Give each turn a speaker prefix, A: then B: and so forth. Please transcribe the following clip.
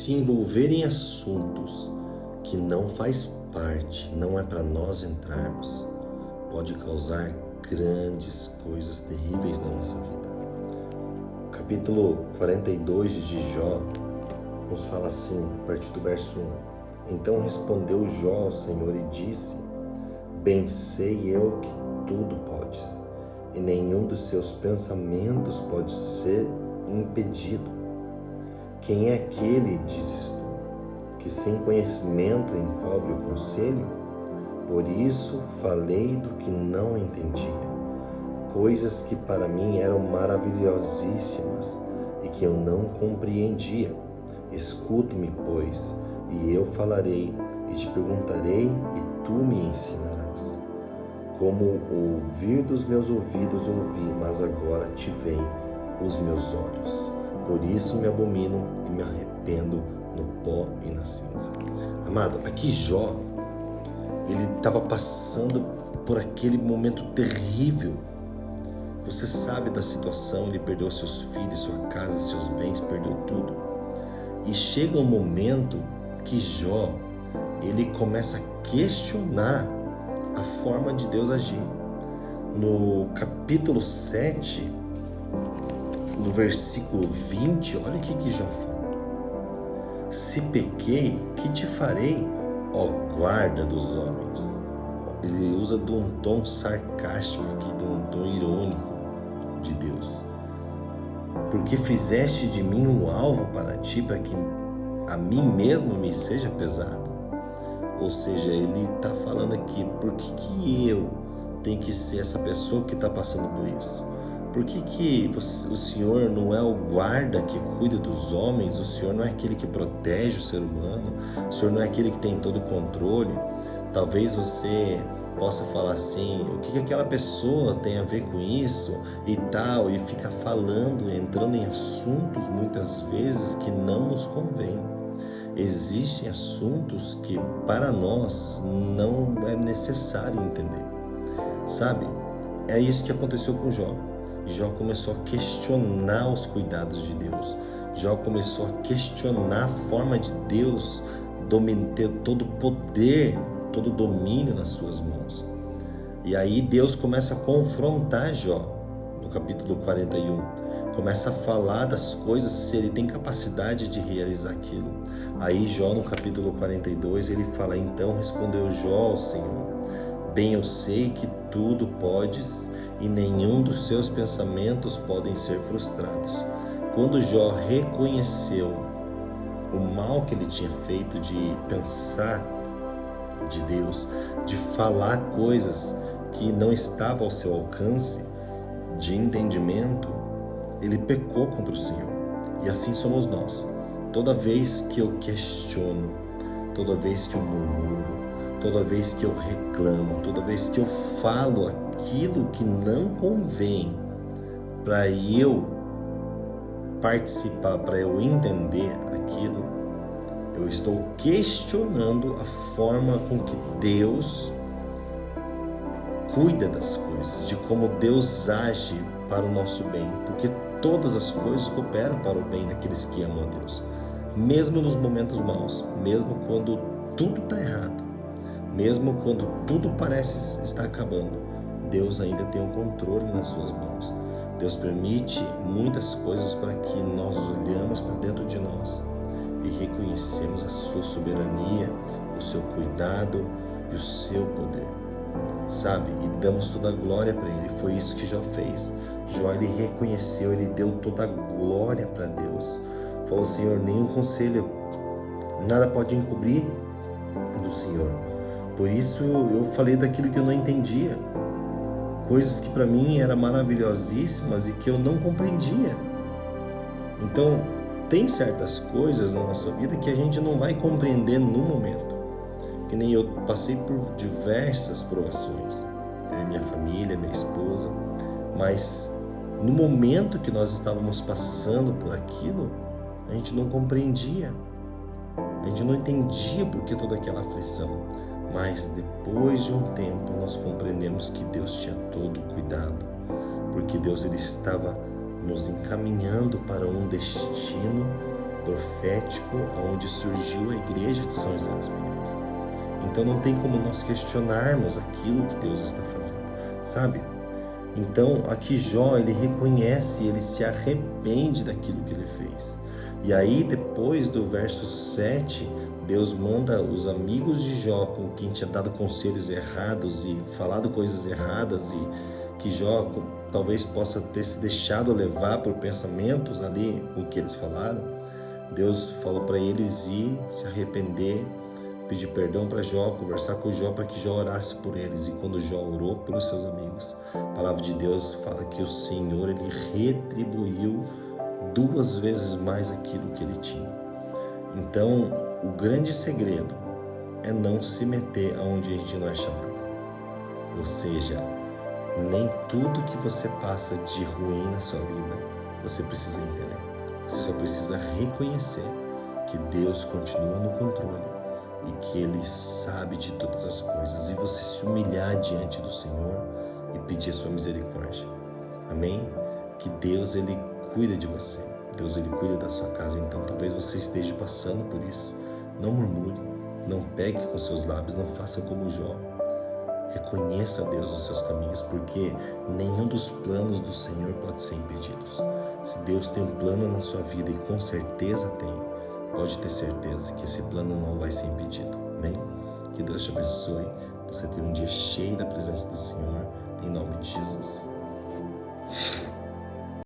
A: se envolver em assuntos que não faz parte, não é para nós entrarmos, pode causar grandes coisas terríveis na nossa vida. O capítulo 42 de Jó nos fala assim, a partir do verso 1. Então respondeu Jó ao Senhor e disse: bem sei eu que tudo podes, e nenhum dos seus pensamentos pode ser impedido. Quem é aquele, dizes tu, que sem conhecimento encobre o conselho? Por isso falei do que não entendia, coisas que para mim eram maravilhosíssimas e que eu não compreendia. Escuta-me, pois, e eu falarei, e te perguntarei, e tu me ensinarás. Como ouvir dos meus ouvidos ouvi, mas agora te veem os meus olhos. Por isso me abomino e me arrependo no pó e na cinza. Amado, aqui Jó, ele estava passando por aquele momento terrível. Você sabe da situação, ele perdeu seus filhos, sua casa, seus bens, perdeu tudo. E chega um momento que Jó, ele começa a questionar a forma de Deus agir. No capítulo 7, no versículo 20, olha o que Jó fala. Se pequei, que te farei, ó guarda dos homens? Ele usa de um tom sarcástico aqui, de um tom irônico de Deus. Porque fizeste de mim um alvo para ti, para que a mim mesmo me seja pesado. Ou seja, ele está falando aqui, por que eu tenho que ser essa pessoa que está passando por isso? Por que o Senhor não é o guarda que cuida dos homens? O Senhor não é aquele que protege o ser humano? O Senhor não é aquele que tem todo o controle? Talvez você possa falar assim, o que aquela pessoa tem a ver com isso e tal, e fica falando, entrando em assuntos muitas vezes que não nos convém. Existem assuntos que para nós não é necessário entender, sabe? É isso que aconteceu com Jó. Jó começou a questionar os cuidados de Deus. Jó começou a questionar a forma de Deus ter todo o poder, todo o domínio nas suas mãos. E aí Deus começa a confrontar Jó, no capítulo 41. Começa a falar das coisas, se ele tem capacidade de realizar aquilo. Aí Jó, no capítulo 42, ele fala: então respondeu Jó ao Senhor: bem eu sei que tudo podes, e nenhum dos seus pensamentos podem ser frustrados. Quando Jó reconheceu o mal que ele tinha feito de pensar de Deus, de falar coisas que não estavam ao seu alcance de entendimento, ele pecou contra o Senhor. E assim somos nós. Toda vez que eu questiono, toda vez que eu murmuro, toda vez que eu reclamo, toda vez que eu falo aquilo que não convém para eu participar, para eu entender aquilo, eu estou questionando a forma com que Deus cuida das coisas, de como Deus age para o nosso bem, porque todas as coisas cooperam para o bem daqueles que amam a Deus, mesmo nos momentos maus, mesmo quando tudo está errado, mesmo quando tudo parece estar acabando, Deus ainda tem o controle nas suas mãos. Deus permite muitas coisas para que nós olhamos para dentro de nós e reconhecemos a sua soberania, o seu cuidado e o seu poder, sabe? E damos toda a glória para Ele. Foi isso que Jó fez. Jó, ele reconheceu, ele deu toda a glória para Deus. Falou: Senhor, nenhum conselho, nada pode encobrir do Senhor. Por isso eu falei daquilo que eu não entendia, coisas que para mim eram maravilhosíssimas e que eu não compreendia. Então, tem certas coisas na nossa vida que a gente não vai compreender no momento. Que nem eu passei por diversas provações, eu e minha família, minha esposa, mas no momento que nós estávamos passando por aquilo, a gente não compreendia, a gente não entendia por que toda aquela aflição. Mas depois de um tempo nós compreendemos que Deus tinha todo o cuidado, porque Deus ele estava nos encaminhando para um destino profético onde surgiu a igreja de São José dos Pinhais. Então não tem como nós questionarmos aquilo que Deus está fazendo, sabe? Então aqui Jó, ele reconhece, ele se arrepende daquilo que ele fez. E aí depois do verso 7, Deus manda os amigos de Jó, com quem tinha dado conselhos errados e falado coisas erradas, e que Jó talvez possa ter se deixado levar por pensamentos ali, o que eles falaram. Deus falou para eles ir se arrepender, pedir perdão para Jó, conversar com Jó para que Jó orasse por eles. E quando Jó orou pelos seus amigos, a palavra de Deus fala que o Senhor, ele retribuiu 2 vezes mais aquilo que ele tinha. Então, o grande segredo é não se meter aonde a gente não é chamado. Ou seja, nem tudo que você passa de ruim na sua vida você precisa entender. Você só precisa reconhecer que Deus continua no controle e que Ele sabe de todas as coisas, e você se humilhar diante do Senhor e pedir a sua misericórdia. Amém? Que Deus, Ele cuida de você. Deus, Ele cuida da sua casa. Então talvez você esteja passando por isso. Não murmure, não pegue com seus lábios, não faça como Jó. Reconheça a Deus nos seus caminhos, porque nenhum dos planos do Senhor pode ser impedidos. Se Deus tem um plano na sua vida, e com certeza tem, pode ter certeza que esse plano não vai ser impedido. Amém? Que Deus te abençoe. Você tenha um dia cheio da presença do Senhor, em nome de Jesus.